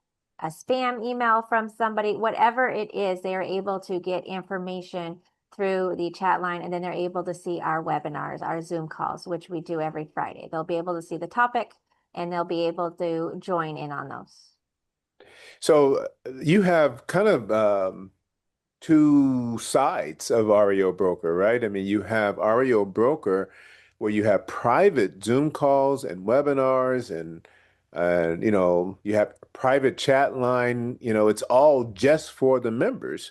a spam email from somebody, whatever it is, they are able to get information through the chat line, and then they're able to see our webinars, our Zoom calls, which we do every Friday. They'll be able to see the topic and they'll be able to join in on those. So you have kind of two sides of REO Broker, right? I mean, you have REO Broker where you have private Zoom calls and webinars and you have private chat line, it's all just for the members.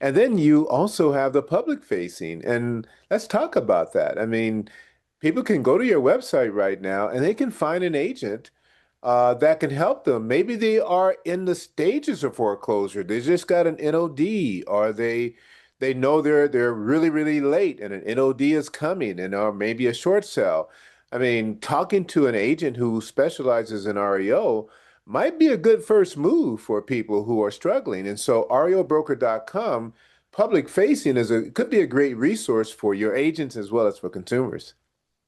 And then you also have the public facing. And let's talk about that. I mean, people can go to your website right now and they can find an agent that can help them. Maybe they are in the stages of foreclosure. They just got an NOD, or they know they're really, really late and an NOD is coming, and or maybe a short sale. I mean, talking to an agent who specializes in REO might be a good first move for people who are struggling. And so REObroker.com public facing could be a great resource for your agents as well as for consumers.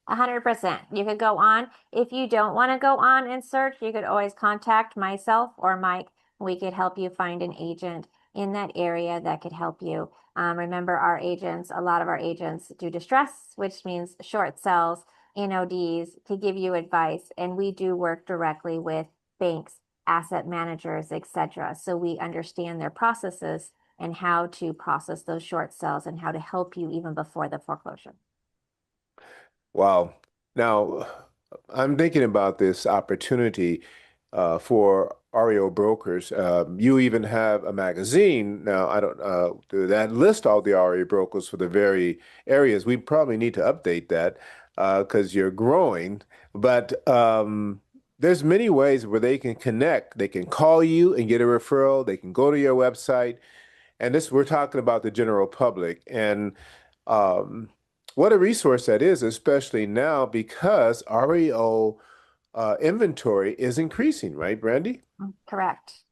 100%. You could go on. If you don't want to go on and search, you could always contact myself or Mike. We could help you find an agent in that area that could help you. Remember, a lot of our agents do distress, which means short sells, NODs, to give you advice. And we do work directly with banks, asset managers, etc. So we understand their processes and how to process those short sales and how to help you even before the foreclosure. Wow. Now, I'm thinking about this opportunity for REO brokers. You even have a magazine now. I don't that list all the REO brokers for the very areas. We probably need to update that because you're growing. But there's many ways where they can connect. They can call you and get a referral. They can go to your website. And this, we're talking about the general public. And um, what a resource that is, especially now because REO inventory is increasing, right, Brandy? Correct.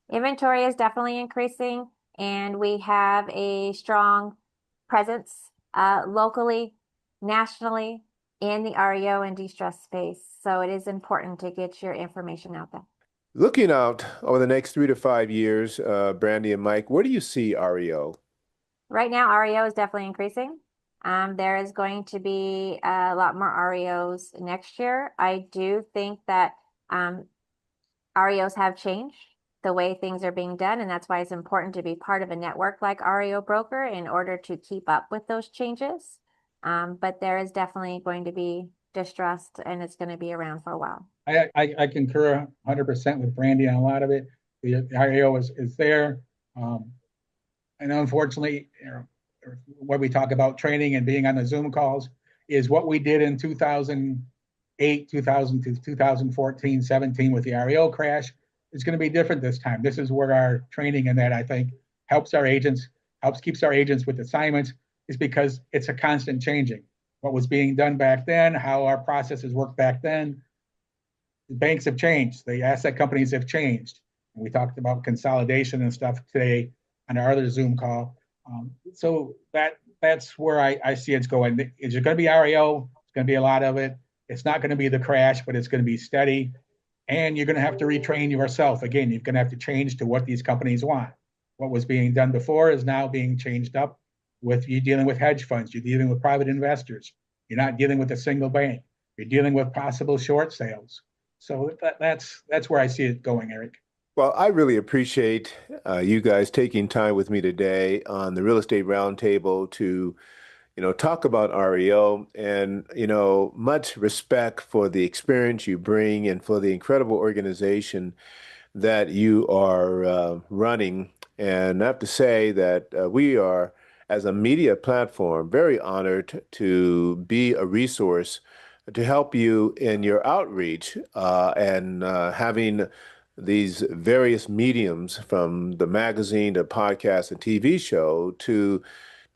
Inventory is definitely increasing, and we have a strong presence locally, nationally, in the REO and distress space. So it is important to get your information out there. Looking out over the next 3 to 5 years, Brandy and Mike, where do you see REO? Right now, REO is definitely increasing. There is going to be a lot more REOs next year. I do think that REOs have changed the way things are being done, and that's why it's important to be part of a network like REO Broker in order to keep up with those changes. But there is definitely going to be distrust, and it's going to be around for a while. I concur 100% with Brandy on a lot of it. The REO is there. And unfortunately, what we talk about training and being on the Zoom calls is what we did in 2008, 2000 to 2014, 17 with the REO crash. It's going to be different this time. This is where our training and that I think helps keeps our agents with assignments, is because it's a constant changing. What was being done back then, how our processes worked back then. The banks have changed. The asset companies have changed. And we talked about consolidation and stuff today. on our other Zoom call. So that's where I see it's going. Is it going to be REO? It's going to be a lot of it. It's not going to be the crash, but it's going to be steady. And you're going to have to retrain yourself. Again, you're going to have to change to what these companies want. What was being done before is now being changed up with you dealing with hedge funds. You're dealing with private investors. You're not dealing with a single bank. You're dealing with possible short sales. So that's where I see it going, Eric. Well, I really appreciate you guys taking time with me today on the Real Estate Roundtable to talk about REO and, much respect for the experience you bring and for the incredible organization that you are running. And I have to say that we are, as a media platform, very honored to be a resource to help you in your outreach and having these various mediums from the magazine to podcast and TV show to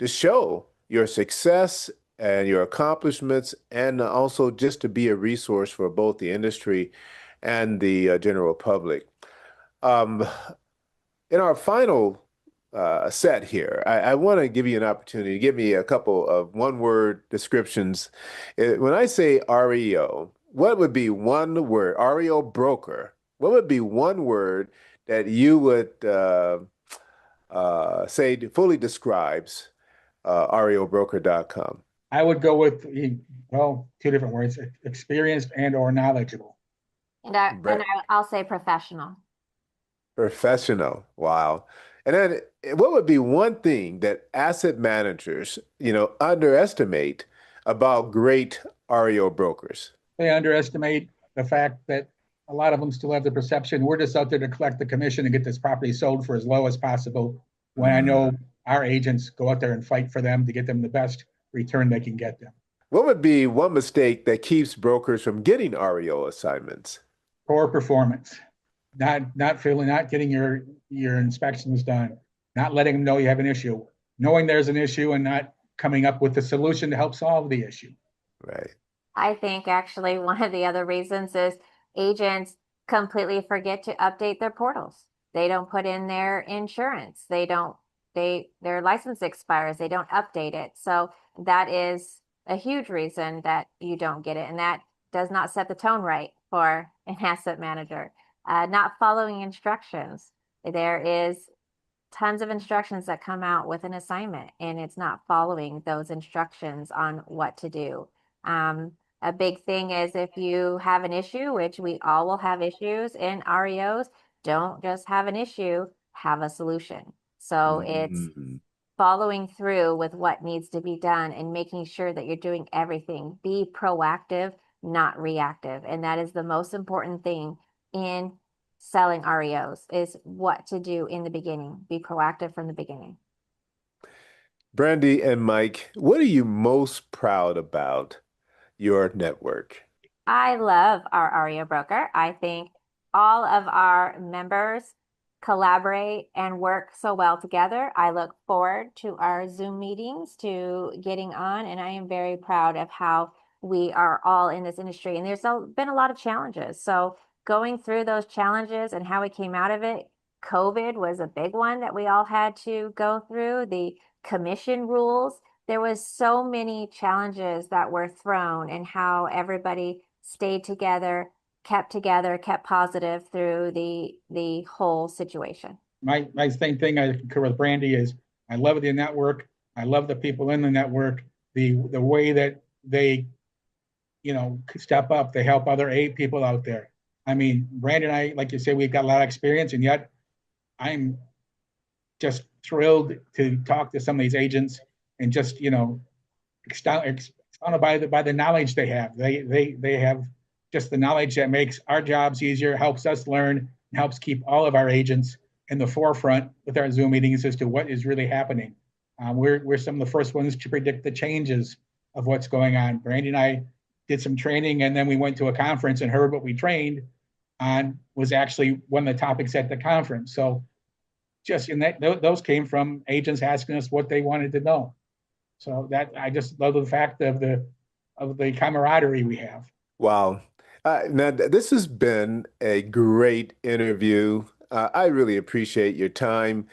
show your success and your accomplishments, and also just to be a resource for both the industry and the general public. Um, in our final set here, I want to give you an opportunity to give me a couple of one-word descriptions. When I say REO, what would be one word, REO broker? What would be one word that you would say fully describes REObroker.com? I would go with, well, two different words: experienced and or knowledgeable. And I'll say professional. Professional. Wow. And then what would be one thing that asset managers, underestimate about great REO brokers? They underestimate the fact that a lot of them still have the perception we're just out there to collect the commission and get this property sold for as low as possible. When I know our agents go out there and fight for them to get them the best return they can get them. What would be one mistake that keeps brokers from getting REO assignments? Poor performance, not getting your inspections done, not letting them know you have an issue, knowing there's an issue and not coming up with a solution to help solve the issue. Right. I think actually one of the other reasons is agents completely forget to update their portals. They don't put in their insurance. Their license expires. They don't update it. So that is a huge reason that you don't get it. And that does not set the tone right for an asset manager. Not following instructions. There is tons of instructions that come out with an assignment, and it's not following those instructions on what to do. A big thing is if you have an issue, which we all will have issues in REOs, don't just have an issue, have a solution. So it's following through with what needs to be done and making sure that you're doing everything. Be proactive, not reactive. And that is the most important thing in selling REOs, is what to do in the beginning. Be proactive from the beginning. Brandy and Mike, what are you most proud about your network? I love our REO broker. I think all of our members collaborate and work so well together. I look forward to our Zoom meetings, to getting on, and I am very proud of how we are all in this industry. And there's been a lot of challenges. So going through those challenges and how we came out of it, COVID was a big one that we all had to go through. The commission rules, there was so many challenges that were thrown, and how everybody stayed together, kept positive through the whole situation. My same thing I concur with Brandy is I love the network. I love the people in the network. The way that they, step up, they help other people out there. I mean, Brandy and I, like you say, we've got a lot of experience, and yet I'm just thrilled to talk to some of these agents and just, expounded by the knowledge they have. They have just the knowledge that makes our jobs easier, helps us learn, and helps keep all of our agents in the forefront with our Zoom meetings as to what is really happening. We're some of the first ones to predict the changes of what's going on. Brandy and I did some training, and then we went to a conference and heard what we trained on was actually one of the topics at the conference. So just in that, those came from agents asking us what they wanted to know. So that I just love the fact of the camaraderie we have. Wow. Now, this has been a great interview. I really appreciate your time.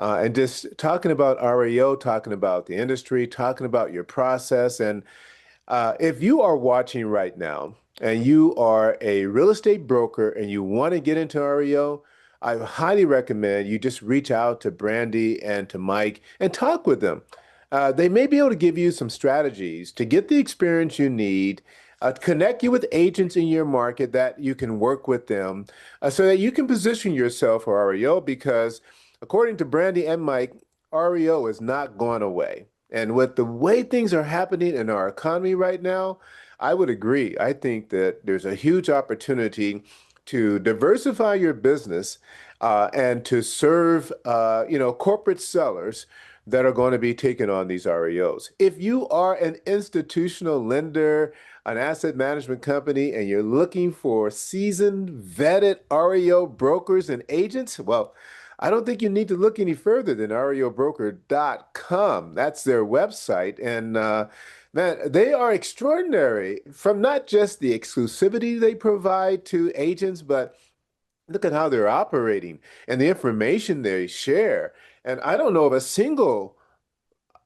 and just talking about REO, talking about the industry, talking about your process. And if you are watching right now and you are a real estate broker and you want to get into REO, I highly recommend you just reach out to Brandy and to Mike and talk with them. They may be able to give you some strategies to get the experience you need, connect you with agents in your market that you can work with them so that you can position yourself for REO because according to Brandy and Mike, REO is not going away. And with the way things are happening in our economy right now, I would agree. I think that there's a huge opportunity to diversify your business and to serve, corporate sellers that are going to be taking on these REOs. If you are an institutional lender, an asset management company, and you're looking for seasoned, vetted REO brokers and agents, well, I don't think you need to look any further than reobroker.com. That's their website. And man, they are extraordinary from not just the exclusivity they provide to agents, but look at how they're operating and the information they share. And I don't know of a single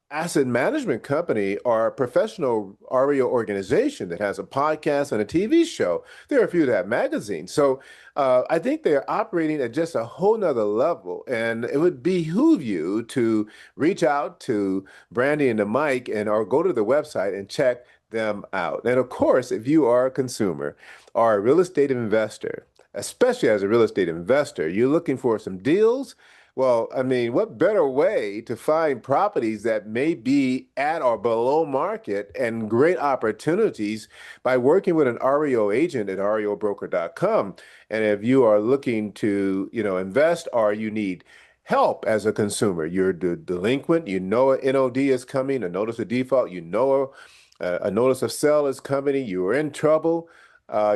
asset management company or professional REO organization that has a podcast and a TV show. There are a few that have magazines. So I think they're operating at just a whole nother level. And it would behoove you to reach out to Brandy and to Mike and or go to the website and check them out. And of course, if you are a consumer or a real estate investor, especially as a real estate investor, you're looking for some deals. Well, I mean, what better way to find properties that may be at or below market and great opportunities by working with an REO agent at reobroker.com. And if you are looking to, invest or you need help as a consumer, you're delinquent, you know an NOD is coming, a notice of default, a notice of sale is coming, you are in trouble.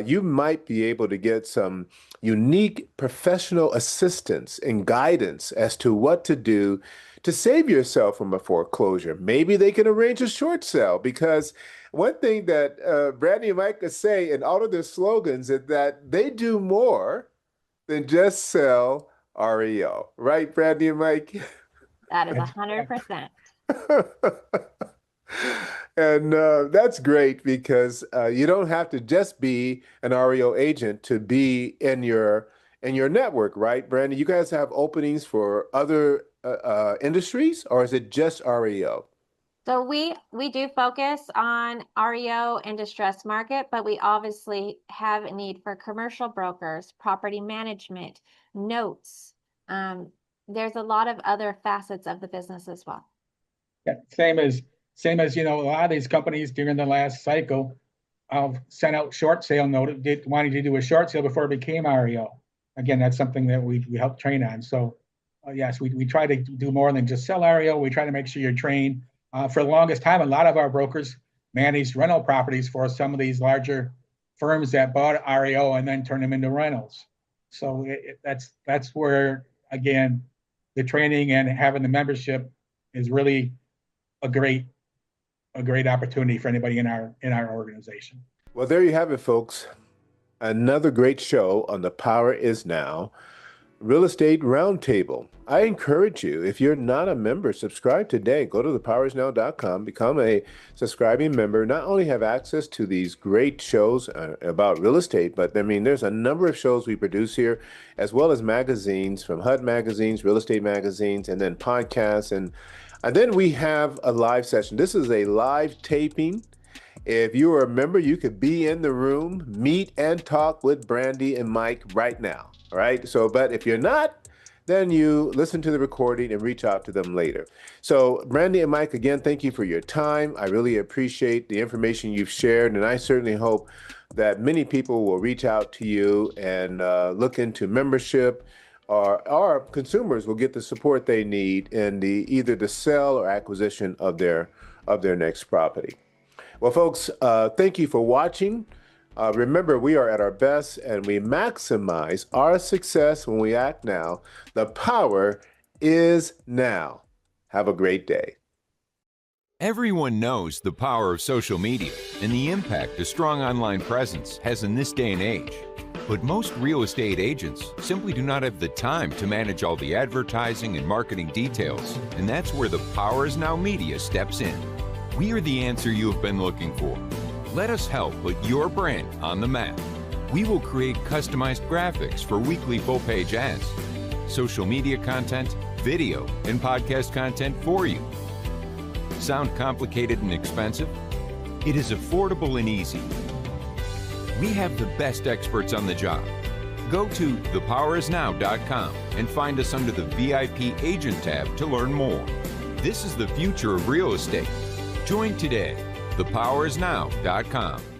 You might be able to get some unique professional assistance and guidance as to what to do to save yourself from a foreclosure. Maybe they can arrange a short sale because one thing that Brandy and Mike say in all of their slogans is that they do more than just sell REO. Right, Brandy and Mike? That is 100%. And that's great because you don't have to just be an REO agent to be in your network, right, Brandy? You guys have openings for other industries, or is it just REO? So we do focus on REO and distressed market, but we obviously have a need for commercial brokers, property management, notes. There's a lot of other facets of the business as well. Yeah, same as a lot of these companies during the last cycle sent out short sale notice, wanting to do a short sale before it became REO. Again, that's something that we help train on. So yes, we try to do more than just sell REO. We try to make sure you're trained. For the longest time, a lot of our brokers managed rental properties for some of these larger firms that bought REO and then turned them into rentals. So that's where, again, the training and having the membership is really a great opportunity for anybody in our organization. Well, there you have it, folks. Another great show on The Power Is Now Real Estate Roundtable. I encourage you, if you're not a member, subscribe today. Go to thepowerisnow.com, become a subscribing member. Not only have access to these great shows about real estate, but I mean, there's a number of shows we produce here, as well as magazines from HUD magazines, real estate magazines, and then podcasts. And then we have a live session. This is a live taping. If you are a member, you could be in the room, meet and talk with Brandy and Mike right now. All right. So, but if you're not, then you listen to the recording and reach out to them later. So, Brandy and Mike, again, thank you for your time. I really appreciate the information you've shared, and I certainly hope that many people will reach out to you and look into membership, or our consumers will get the support they need in either the sale or acquisition of their next property. Well, folks, thank you for watching. Remember, we are at our best and we maximize our success when we act now. The power is now. Have a great day. Everyone knows the power of social media and the impact a strong online presence has in this day and age. But most real estate agents simply do not have the time to manage all the advertising and marketing details, and that's where the Power Is Now Media steps in. We are the answer you have been looking for. Let us help put your brand on the map. We will create customized graphics for weekly full-page ads, social media content, video, and podcast content for you. Sound complicated and expensive? It is affordable and easy. We have the best experts on the job. Go to thepowerisnow.com and find us under the VIP Agent tab to learn more. This is the future of real estate. Join today. thepowerisnow.com.